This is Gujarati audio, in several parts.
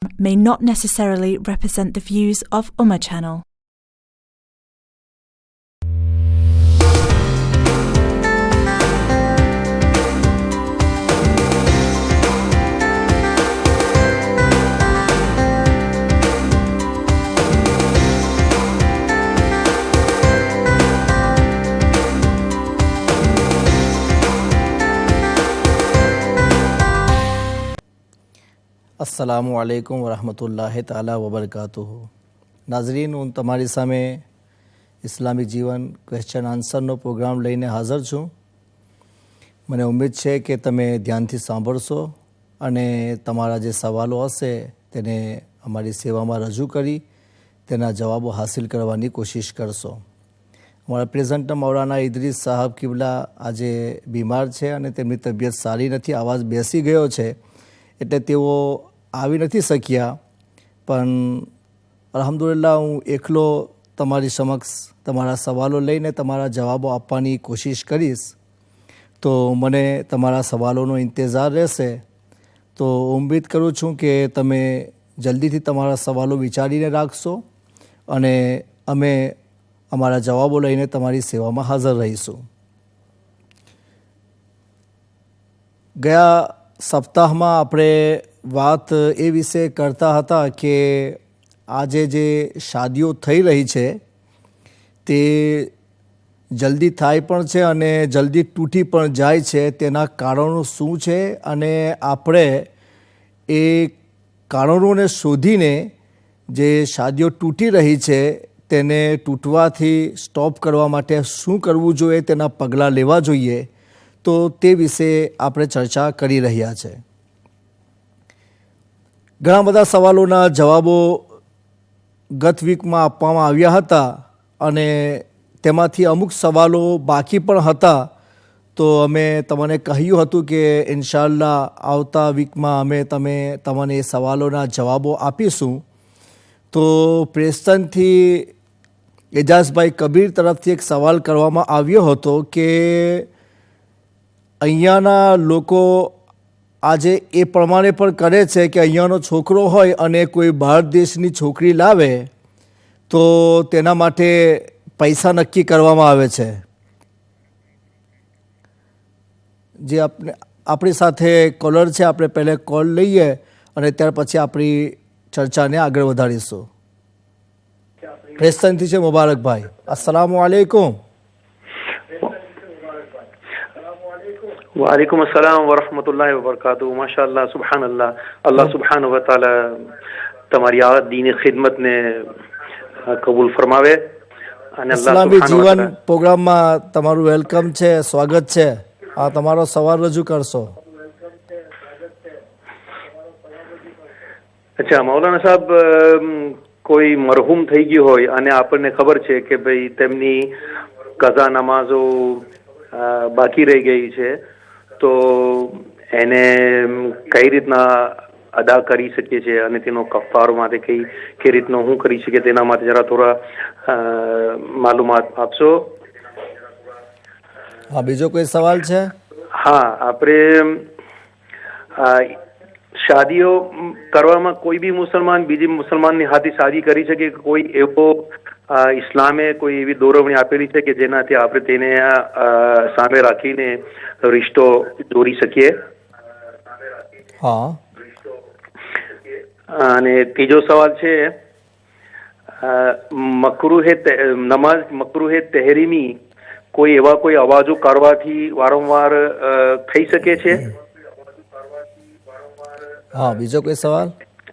may not necessarily represent the views of Ummah Channel. अस्सलामु अलैकुम वरहमतुल्लाहि ताला वबरकातुहू। नाजरीन, હું તમારી સામે ઇસ્લામિક જીવન ક્વેશ્ચન આન્સરનો પ્રોગ્રામ લઈને હાજર છું. મને ઉમ્મીદ છે કે તમે ધ્યાનથી સાંભળશો અને તમારા જે સવાલો હશે તેને અમારી સેવામાં રજૂ કરી તેના જવાબો હાસિલ કરવાની કોશિશ કરશો. અમારા પ્રેઝન્ટર મૌલાના ઇદરીસ સાહેબ કિબલા આજે બીમાર છે અને તેમની તબિયત સારી નથી, અવાજ બેસી ગયો છે એટલે તેઓ આવી નથી શક્યા. પણ અલ્હમ્દુલિલ્લાહ હું એકલો તમારી સમક્ષ તમારા સવાલો લઈને તમારા જવાબો આપવાની કોશિશ કરીશ. તો મને તમારા સવાલોનો ઇંતજાર રહેશે. તો ઉમ્મીદ કરું છું કે તમે જલ્દીથી તમારા સવાલો વિચારીને રાખશો અને અમે અમારા જવાબો લઈને તમારી સેવામાં હાજર રહીશું. ગયા સપ્તાહમાં આપણે વાત એ વિશે કરતા હતા કે આજે જે શાદીઓ થઈ રહી છે તે જલ્દી થાય પણ છે અને જલ્દી તૂટી પણ જાય છે. તેના કારણો શું છે અને આપણે એ કારણોને શોધીને જે શાદીઓ તૂટી રહી છે તેને તૂટવાથી સ્ટોપ કરવા માટે શું કરવું જોઈએ, તેના પગલાં લેવા જોઈએ, તો તે વિશે આપણે ચર્ચા કરી રહ્યા છે. ઘણા બધા સવાલોના જવાબો ગત વીકમાં આપવામાં આવ્યા હતા અને તેમાંથી અમુક સવાલો બાકી પણ હતા. તો અમે તમને કહ્યું હતું કે ઇન્શાઅલ્લાહ આવતા વીકમાં અમે તમને એ સવાલોના જવાબો આપીશું. તો પ્રેસ્ટનથી એજાઝભાઈ કબીર તરફથી એક સવાલ કરવામાં આવ્યો હતો કે અહીંયાના લોકો આજે એ પ્રમાણે પણ કરે છે કે અહીંયાનો છોકરો હોય અને કોઈ બહાર દેશની છોકરી લાવે તો તેના માટે પૈસા નક્કી કરવામાં આવે છે. જે આપણી સાથે કોલર છે, આપણે પહેલે કોલ લઈએ અને ત્યાર પછી આપણી ચર્ચાને આગળ વધારીશું. પ્રેસ્ટનથી છે મુબારકભાઈ. અસ્સલામુ અલૈકુમ. वालेकुम अस्सलाम वरहमतुल्लाहि वबरकातुहू. माशाअल्लाह, सुबहानल्लाह. अल्लाह सुब्हानहु व तआला તમારી આ દીની ખિદમતને કબૂલ ફરમાવે અને ઇસ્લામી જીવન પ્રોગ્રામમાં તમારું વેલકમ છે, સ્વાગત છે. આ તમારો સવાલ રજૂ કરશો. અચ્છા મૌલાના સાહેબ, કોઈ મરહૂમ થઈ ગયું હોય અને આપણને ખબર છે કે ભાઈ તેમની કઝા નમાઝો બાકી રહી ગઈ છે, તો એને કઈ રીતના અદા કરી શકીએ છીએ અને તેનો કફારો માટે કઈ રીતનો હું કરી શકીએ તેના માટે જરા થોડા માલુમાત આપશો. હા, બીજો કોઈ સવાલ છે? હા, આપણે શાદીઓ કરવામાં કોઈ બી મુસલમાન બીજી મુસલમાનની હાથી શાદી કરી શકે? કોઈ એવો ઇસ્લામે કોઈ એવી દોરવણી આપેલી છે કે જેનાથી આપણે તેને સામે રાખીને રિશ્તો દોરી શકીએ? હા. અને ત્રીજો સવાલ છે, મકરૂહે તહેરીમી કોઈ એવા કોઈ અવાજો કરવાથી વારંવાર થઈ શકે છે? હા, બીજો કોઈ સવાલ?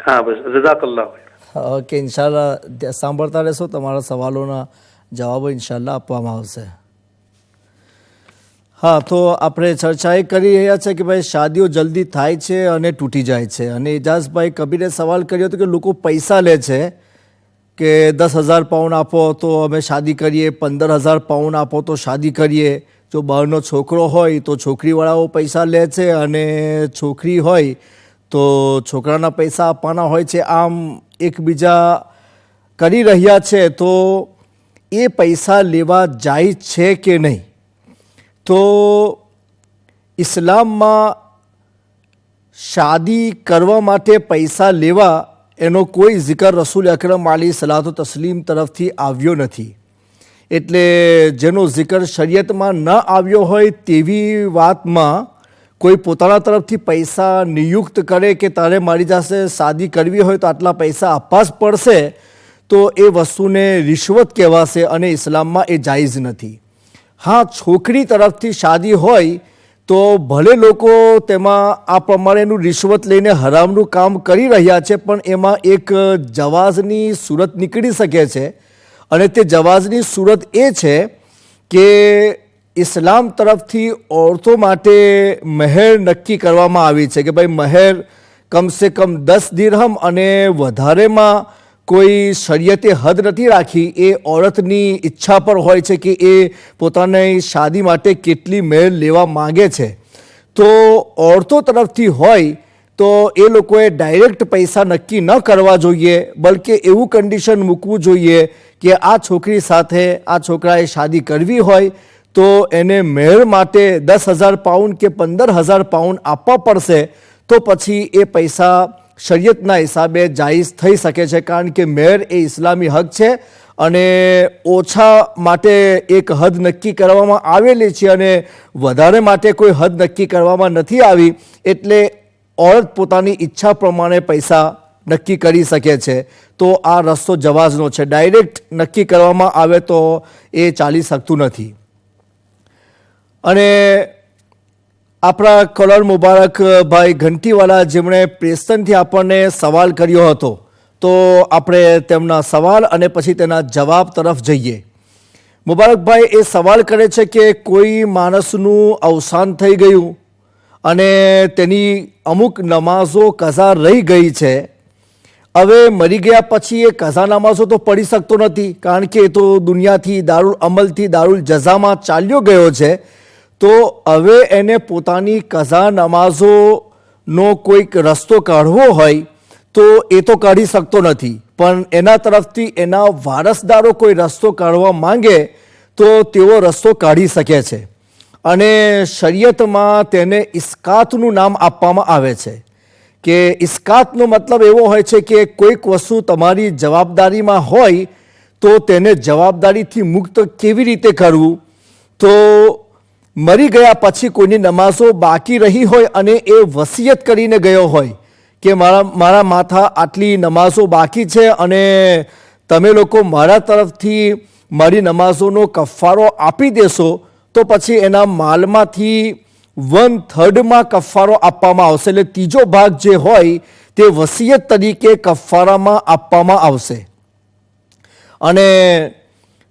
હા, બસ. જઝાકલ્લાહ. ઓકે, ઇન્શાલ્લાહ સાંભળતા રહેશો. તમારા સવાલોના જવાબો ઇન્શાલ્લાહ આપવામાં આવશે. હા, તો આપણે ચર્ચા એ કરી રહ્યા છે કે ભાઈ શાદીઓ જલ્દી થાય છે અને તૂટી જાય છે. અને એજાઝભાઈ કબીરે સવાલ કર્યો હતો કે લોકો પૈસા લે છે કે 10,000 પાઉન્ડ આપો તો અમે શાદી કરીએ, 15,000 પાઉન્ડ આપો તો શાદી કરીએ. જો બહારનો છોકરો હોય તો છોકરીવાળાઓ પૈસા લે છે અને છોકરી હોય તો છોકરાના પૈસા આપવાના હોય છે. આમ એકબીજા કરી રહ્યા છે. તો એ પૈસા લેવા જાય છે કે નહીં? તો ઇસ્લામમાં શાદી કરવા માટે પૈસા લેવા એનો કોઈ જિકર રસૂલ અકરમ અલી સલાતો તસ્લીમ તરફથી આવ્યો નથી. એટલે જેનો જિકર શરીયતમાં ન આવ્યો હોય તેવી વાતમાં કોઈ પોતાના તરફથી પૈસા નિયુક્ત કરે કે તારે મારી પાસે શાદી કરવી હોય તો આટલા પૈસા આપવા જ પડશે, તો એ વસ્તુને રિશ્વત કહેવાશે અને ઇસ્લામમાં એ જાયઝ નથી. હા, છોકરી તરફથી શાદી હોય તો ભલે લોકો તેમાં આ પ્રમાણેનું રિશ્વત લઈને હરામનું કામ કરી રહ્યા છે, પણ એમાં એક જવાઝની સૂરત નીકળી શકે છે. અને તે જવાઝની સૂરત એ છે કે ઇસ્લામ તરફથી औरतों માટે મહેર નક્કી કરવામાં આવી છે કે ભાઈ મહેર કમસે કમ 10 દિરહમ અને વધારેમાં કોઈ શરીયતે હદ નથી રાખી. એ औरतની ઈચ્છા પર હોય છે કે એ પોતાની શાદી માટે કેટલી મહેર લેવા માંગે છે. તો औरतों તરફથી હોય તો એ લોકોએ ડાયરેક્ટ પૈસા નક્કી ન કરવા જોઈએ, બલકે એવું કન્ડિશન મૂકવું જોઈએ કે આ છોકરી સાથે આ છોકરાએ શાદી કરવી હોય તો એને મહેર માટે 10,000 પાઉન્ડ કે 15,000 પાઉન્ડ આપવા પડશે. તો પછી એ પૈસા શરીયતના હિસાબે જાયઝ થઈ શકે છે, કારણ કે મહેર એ ઇસ્લામી હક છે અને ઓછા માટે એક હદ નક્કી કરવામાં આવેલી છે અને વધારે માટે કોઈ હદ નક્કી કરવામાં નથી આવી. એટલે औरत પોતાની ઈચ્છા પ્રમાણે પૈસા નક્કી કરી શકે છે. તો આ રસ્તો જવાઝનો છે. ડાયરેક્ટ નક્કી કરવામાં આવે તો એ ચાલી શકતું નથી. અને આપણા કલર મુબારક ભાઈ ઘંટીવાલા જેમણે પ્રેસ્ટનથી આપણને સવાલ કર્યો હતો, તો આપણે તેમના સવાલ અને પછી તેના જવાબ તરફ જઈએ. મુબારકભાઈ એ સવાલ કરે છે કે કોઈ માણસનું અવસાન થઈ ગયું અને તેની અમુક નમાઝો કઝા રહી ગઈ છે. હવે મરી ગયા પછી એ કઝા નમાઝો તો પડી શકતો નથી, કારણ કે એ તો દુનિયાથી દારૂલ અમલથી દારૂલ જઝામાં ચાલ્યો ગયો છે. તો હવે એને પોતાની કઝા નમાઝોનો કોઈક રસ્તો કાઢવો હોય તો એ તો કાઢી શકતો નથી, પણ એના તરફથી એના વારસદારો કોઈ રસ્તો કાઢવા માંગે તો તેઓ રસ્તો કાઢી શકે છે. અને શરીયતમાં તેને ઇસ્કાતનું નામ આપવામાં આવે છે કે ઇસ્કાતનો મતલબ એવો હોય છે કે કોઈક વસ્તુ તમારી જવાબદારીમાં હોય તો તેને જવાબદારીથી મુક્ત કેવી રીતે કરવું. તો મરી ગયા પછી કોઈની નમાઝો બાકી રહી હોય અને એ વસિયત કરીને ગયો હોય કે મારા માથા આટલી નમાઝો બાકી છે અને તમે લોકો મારા તરફથી મારી નમાઝોનો કફારો આપી દેશો, તો પછી એના માલમાંથી 1/3 કફારો આપવામાં આવશે. એટલે ત્રીજો ભાગ જે હોય તે વસિયત તરીકે કફારામાં આપવામાં આવશે. અને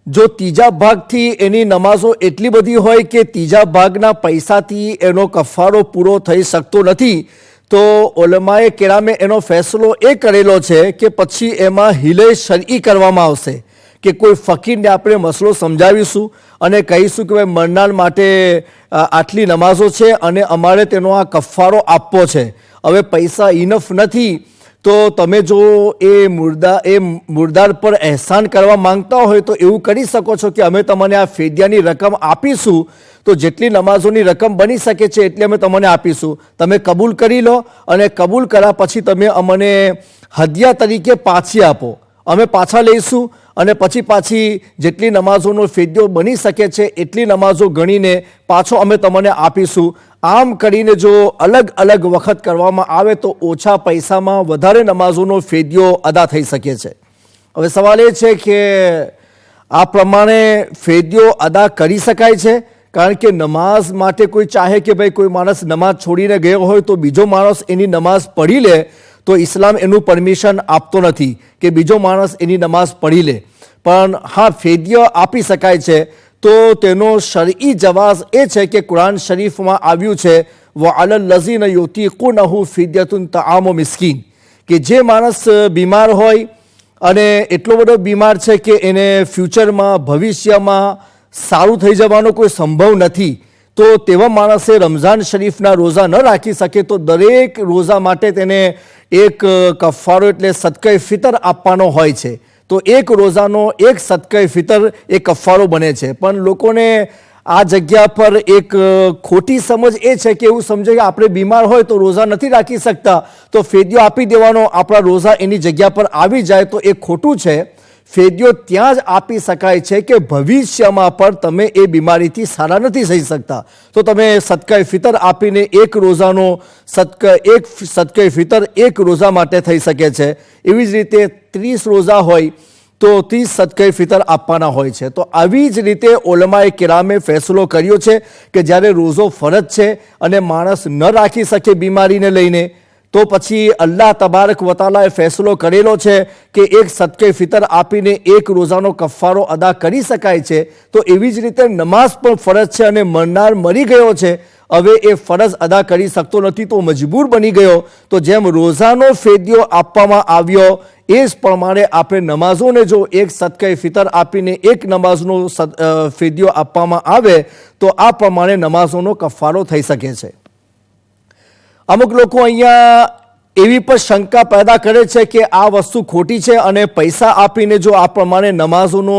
જો ત્રીજા ભાગથી એની નમાઝો એટલી બધી હોય કે ત્રીજા ભાગના પૈસાથી એનો કફારો પૂરો થઈ શકતો નથી, તો ઉલમાએ કેરામે એનો ફેસલો એ કરેલો છે કે પછી એમાં હિલે શરઈ કરવામાં આવશે કે કોઈ ફકીરને આપણે મસલો સમજાવીશું અને કહીશું કે ભાઈ મરનાર માટે આટલી નમાઝો છે અને અમારે તેનો આ કફારો આપવો છે. હવે પૈસા ઇનફ નથી તો તમે જો એ મુર્દાર પર એહસાન કરવા માંગતા હોય તો એવું કરી શકો છો કે અમે તમને આ ફેદિયાની રકમ આપીશું, તો જેટલી નમાઝોની રકમ બની શકે છે એટલી અમે તમને આપીશું. તમે કબૂલ કરી લો અને કબૂલ કર્યા પછી તમે અમને હદિયા તરીકે પાછી આપો, અમે પાછા લઈશું અને પાછી જેટલી નમાઝોનો ફેદિયો બની શકે છે એટલી નમાઝો ગણીને પાછો અમે તમને આપીશું. આમ કરીને જો અલગ અલગ વખત કરવામાં આવે તો ઓછા પૈસામાં વધારે નમાઝોનો ફેદિયો અદા થઈ શકે છે. હવે સવાલ એ છે કે આ પ્રમાણે ફેદિયો અદા કરી શકાય છે, કારણ કે નમાઝ માટે કોઈ ચાહે કે ભાઈ કોઈ માણસ નમાઝ છોડીને ગયો હોય તો બીજો માણસ એની નમાઝ પઢી લે, તો ઇસ્લામ એનું પરમિશન આપતો નથી કે બીજો માણસ એની નમાઝ પઢી લે. પણ હા, ફેદિયો આપી શકાય છે. તો તેનો શરઈ જવાઝ એ છે કે કુરાન શરીફમાં આવ્યું છે વઅલલ લઝીના યુતીકુનહુ ફિદ્યતુન તઆમુ મિસ્કીન, કે જે માણસ બીમાર હોય અને એટલો બધો બીમાર છે કે એને ફ્યુચરમાં ભવિષ્યમાં સારું થઈ જવાનો કોઈ સંભવ નથી, તો તેવા માણસે રમઝાન શરીફના રોઝા ન રાખી શકે તો દરેક રોઝા માટે તેને એક કફારો એટલે સદકાએ ફિતર આપવાનો હોય છે. તો એક રોઝાનો એક સદકાએ ફિતર એ કફારો બને છે. પણ લોકોને આ જગ્યા પર એક ખોટી સમજ એ છે કે એવું સમજો કે આપણે બીમાર હોય તો રોઝા નથી રાખી શકતા, તો ફેદિયો આપી દેવાનો, આપણા રોઝા એની જગ્યા પર આવી જાય, તો એ ખોટું છે. ફેદિયો ત્યાં જ આપી શકાય છે કે ભવિષ્યમાં પણ તમે એ બીમારીથી સારા નથી થઈ શકતા, તો તમે સદકાએ ફિતર આપીને એક રોઝાનો સદકાએ ફિતર એક રોઝા માટે થઈ શકે છે. એવી જ રીતે 30 રોઝા હોય તો 30 સદકાએ ફિતર આપવાના હોય છે. તો આવી જ રીતે ઉલમાએ કિરામે ફેસલો કર્યો છે કે જ્યારે રોઝો ફરજ છે અને માણસ ન રાખી શકે બીમારીને લઈને, તો પછી અલ્લાહ તબારક વતાલાએ ફેસલો કરેલો છે કે એક સદકે ફિતર આપીને એક રોઝાનો કફારો અદા કરી શકાય છે. તો એવી જ રીતે નમાઝ પણ ફરજ છે અને મરનાર મરી ગયો છે, હવે એ ફરજ અદા કરી શકતો નથી તો મજબૂર બની ગયો, તો જેમ રોઝાનો ફેદિયો આપવામાં આવ્યો એ જ પ્રમાણે આપણે નમાઝોને જો એક સદકે ફિતર આપીને એક નમાઝનો ફેદિયો આપવામાં આવે તો આ પ્રમાણે નમાઝોનો કફારો થઈ શકે છે. અમુક લોકો અહીંયા એવી પણ શંકા પેદા કરે છે કે આ વસ્તુ ખોટી છે અને પૈસા આપીને જો આ પ્રમાણે નમાઝોનો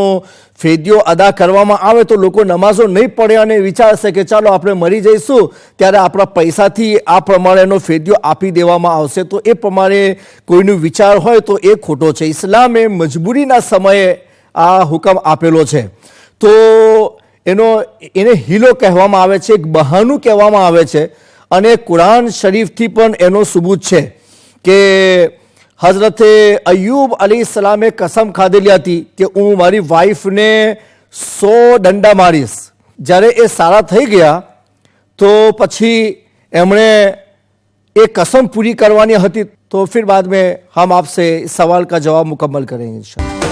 ફેદિયો અદા કરવામાં આવે તો લોકો નમાઝો નહીં પડે અને વિચારશે કે ચાલો આપણે મરી જઈશું ત્યારે આપણા પૈસાથી આ પ્રમાણેનો ફેદિયો આપી દેવામાં આવશે, તો એ પ્રમાણે કોઈનો વિચાર હોય તો એ ખોટો છે. ઇસ્લામે મજબૂરીના સમયે આ હુકમ આપેલો છે, તો એને હીલો કહેવામાં આવે છે, એક બહાનું કહેવામાં આવે છે. અને કુરાન શરીફથી પણ એનો સબૂત છે કે હઝરતે અય્યુબ અલૈહિસ્સલામે કસમ ખાધેલી હતી કે હું મારી વાઈફને 100 દંડા મારીશ. જ્યારે એ સારા થઈ ગયા તો પછી એમણે એ કસમ પૂરી કરવાની હતી. તો ફિર બાદ મેં હમ આપસે સવાલ કા જવાબ મુકમ્મલ કરેંગે ઇન્શાઅલ્લાહ.